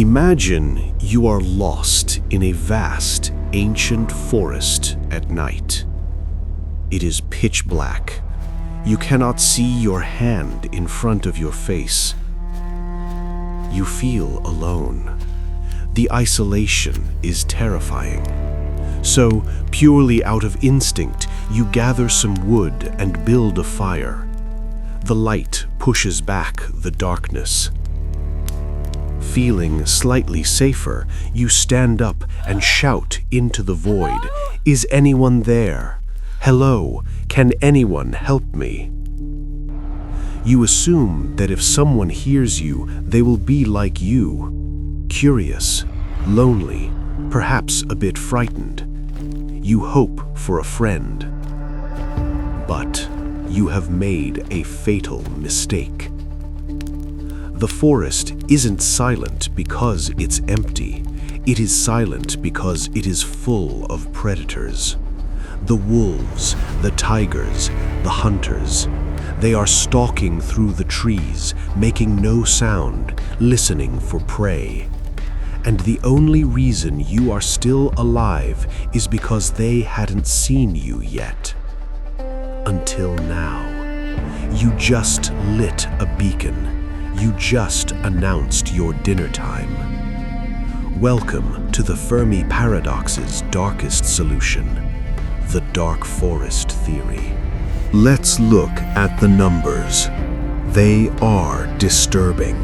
Imagine you are lost in a vast, ancient forest at night. It is pitch black. You cannot see your hand in front of your face. You feel alone. The isolation is terrifying. So, purely out of instinct, you gather some wood and build a fire. The light pushes back the darkness. Feeling slightly safer, you stand up and shout into the void, "Is anyone there? Hello, can anyone help me?" You assume that if someone hears you, they will be like you, curious, lonely, perhaps a bit frightened. You hope for a friend. But you have made a fatal mistake. The forest isn't silent because it's empty. It is silent because it is full of predators. The wolves, the tigers, the hunters. They are stalking through the trees, making no sound, listening for prey. And the only reason you are still alive is because they hadn't seen you yet. Until now. You just lit a beacon. You just announced your dinner time. Welcome to the Fermi Paradox's darkest solution, the dark forest theory. Let's look at the numbers. They are disturbing.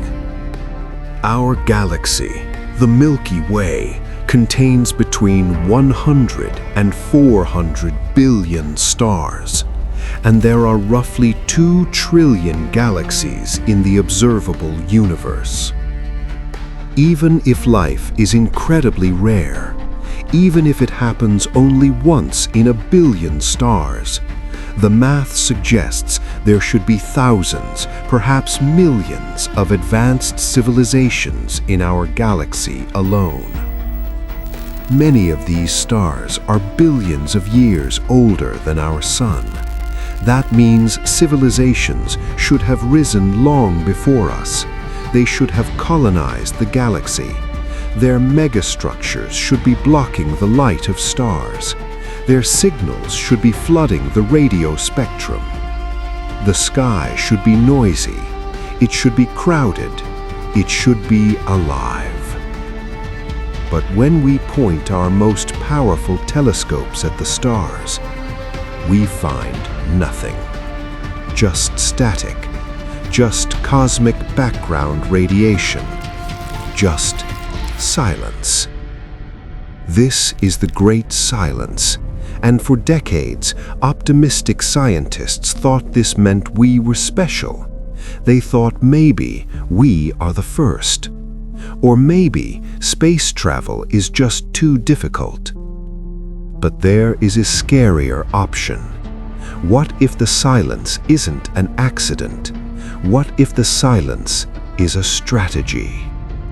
Our galaxy, the Milky Way, contains between 100 and 400 billion stars, and there are roughly 2 trillion galaxies in the observable universe. Even if life is incredibly rare, even if it happens only once in a billion stars, the math suggests there should be thousands, perhaps millions of advanced civilizations in our galaxy alone. Many of these stars are billions of years older than our sun. That means civilizations should have risen long before us. They should have colonized the galaxy. Their megastructures should be blocking the light of stars. Their signals should be flooding the radio spectrum. The sky should be noisy. It should be crowded. It should be alive. But when we point our most powerful telescopes at the stars, we find nothing. Just static. Just cosmic background radiation. Just silence. This is the Great Silence. And for decades, optimistic scientists thought this meant we were special. They thought maybe we are the first. Or maybe space travel is just too difficult. But there is a scarier option. What if the silence isn't an accident? What if the silence is a strategy?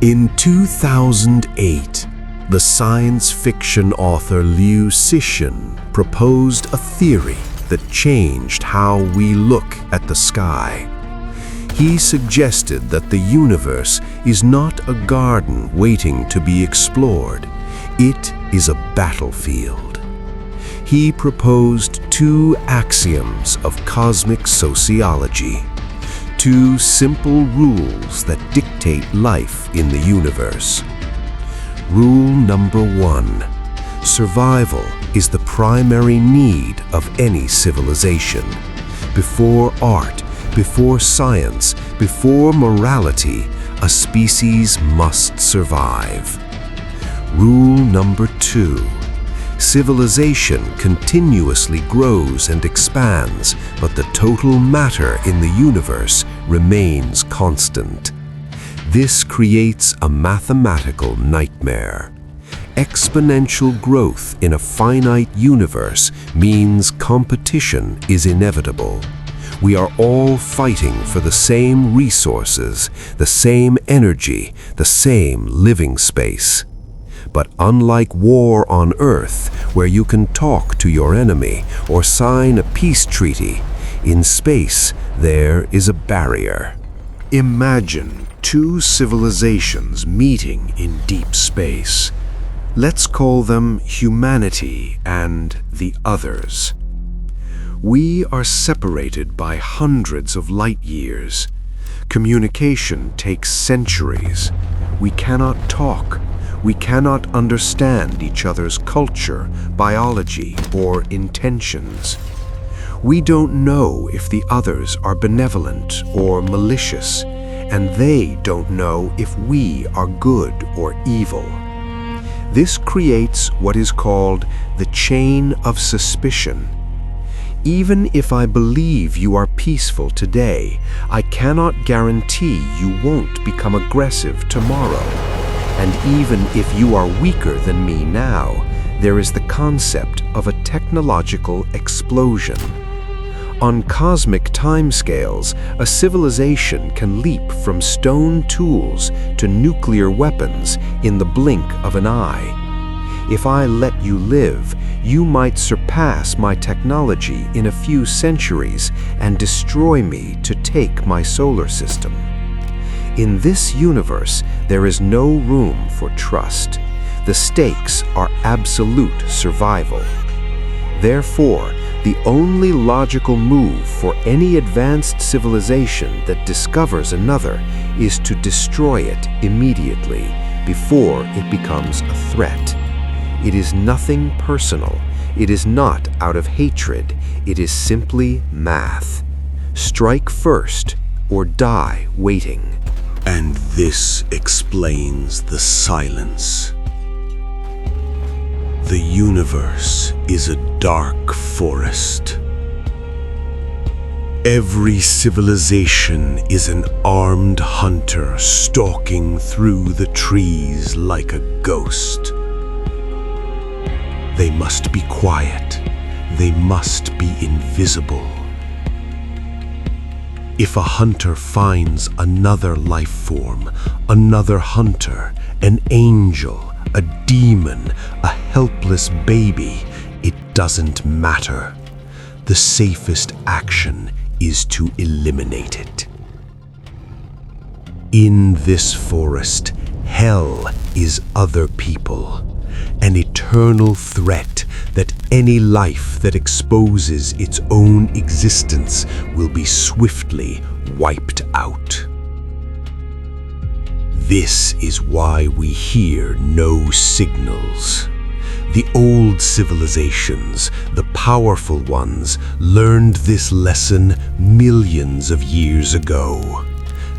In 2008, the science fiction author Liu Cixin proposed a theory that changed how we look at the sky. He suggested that the universe is not a garden waiting to be explored. It is a battlefield. He proposed 2 axioms of cosmic sociology, 2 simple rules that dictate life in the universe. Rule number 1. Survival is the primary need of any civilization. Before art, before science, before morality, a species must survive. Rule number 2. Civilization continuously grows and expands, but the total matter in the universe remains constant. This creates a mathematical nightmare. Exponential growth in a finite universe means competition is inevitable. We are all fighting for the same resources, the same energy, the same living space. But unlike war on Earth, where you can talk to your enemy or sign a peace treaty, in space there is a barrier. Imagine Two civilizations meeting in deep space. Let's call them humanity and the others. We are separated by hundreds of light years. Communication takes centuries. We cannot talk. We cannot understand each other's culture, biology, or intentions. We don't know if the others are benevolent or malicious, and they don't know if we are good or evil. This creates what is called the chain of suspicion. Even if I believe you are peaceful today, I cannot guarantee you won't become aggressive tomorrow. And even if you are weaker than me now, there is the concept of a technological explosion. On cosmic timescales, a civilization can leap from stone tools to nuclear weapons in the blink of an eye. If I let you live, you might surpass my technology in a few centuries and destroy me to take my solar system. In this universe, there is no room for trust. The stakes are absolute survival. Therefore, the only logical move for any advanced civilization that discovers another is to destroy it immediately before it becomes a threat. It is nothing personal. It is not out of hatred. It is simply math. Strike first or die waiting. And this explains the silence. The universe is a dark forest. Every civilization is an armed hunter stalking through the trees like a ghost. They must be quiet. They must be invisible. If a hunter finds another life form, another hunter, an angel, a demon, a helpless baby, it doesn't matter. The safest action is to eliminate it. In this forest, hell is other people, an eternal threat that any life that exposes its own existence will be swiftly wiped out. This is why we hear no signals. The old civilizations, the powerful ones, learned this lesson millions of years ago.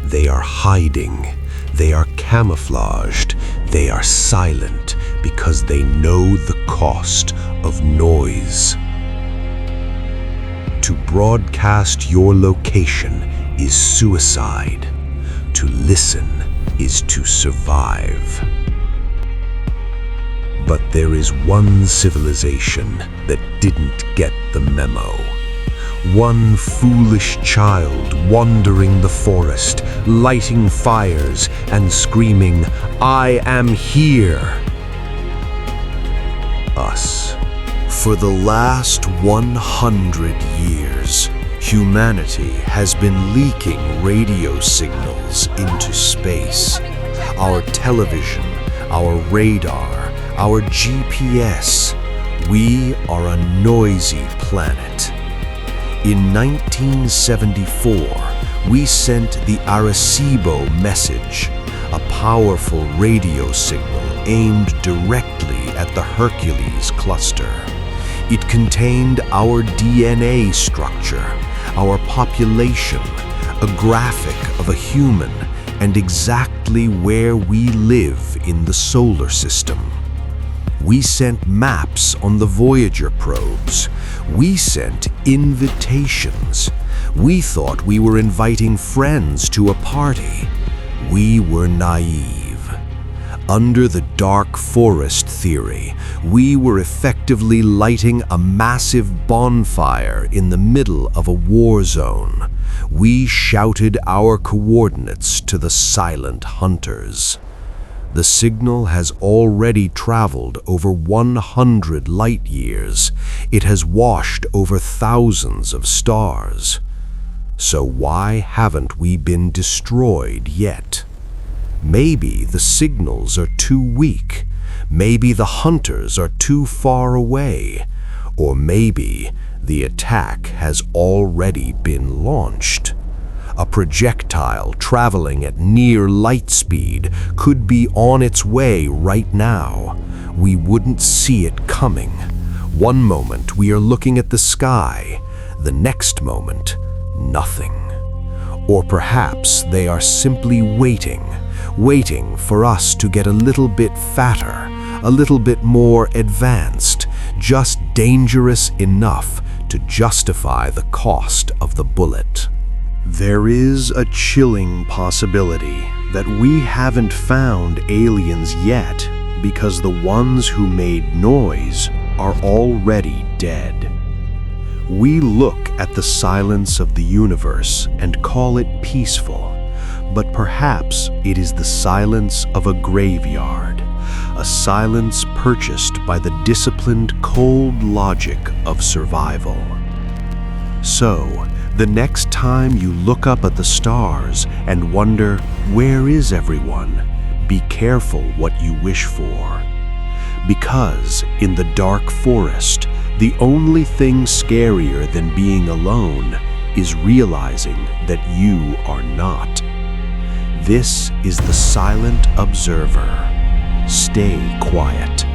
They are hiding, they are camouflaged, they are silent because they know the cost of noise. To broadcast your location is suicide. To listen is to survive. But there is one civilization that didn't get the memo. One foolish child wandering the forest, lighting fires and screaming, "I am here!" Us. For the last 100 years, humanity has been leaking radio signals into space. Our television, our radar, our GPS. We are a noisy planet. In 1974, we sent the Arecibo message, a powerful radio signal aimed directly at the Hercules cluster. It contained our DNA structure, our population, a graphic of a human, and exactly where we live in the solar system. We sent maps on the Voyager probes. We sent invitations. We thought we were inviting friends to a party. We were naive. Under the dark forest theory, we were effectively lighting a massive bonfire in the middle of a war zone. We shouted our coordinates to the silent hunters. The signal has already traveled over 100 light years. It has washed over thousands of stars. So why haven't we been destroyed yet? Maybe the signals are too weak. Maybe the hunters are too far away. Or maybe the attack has already been launched. A projectile traveling at near light speed could be on its way right now. We wouldn't see it coming. One moment we are looking at the sky, the next moment, nothing. Or perhaps they are simply waiting for us to get a little bit fatter, a little bit more advanced, just dangerous enough to justify the cost of the bullet. There is a chilling possibility that we haven't found aliens yet because the ones who made noise are already dead. We look at the silence of the universe and call it peaceful, but perhaps it is the silence of a graveyard, a silence purchased by the disciplined, cold logic of survival. So, the next time you look up at the stars and wonder, where is everyone? Be careful what you wish for. Because in the dark forest, the only thing scarier than being alone is realizing that you are not. This is the Silent Observer. Stay quiet.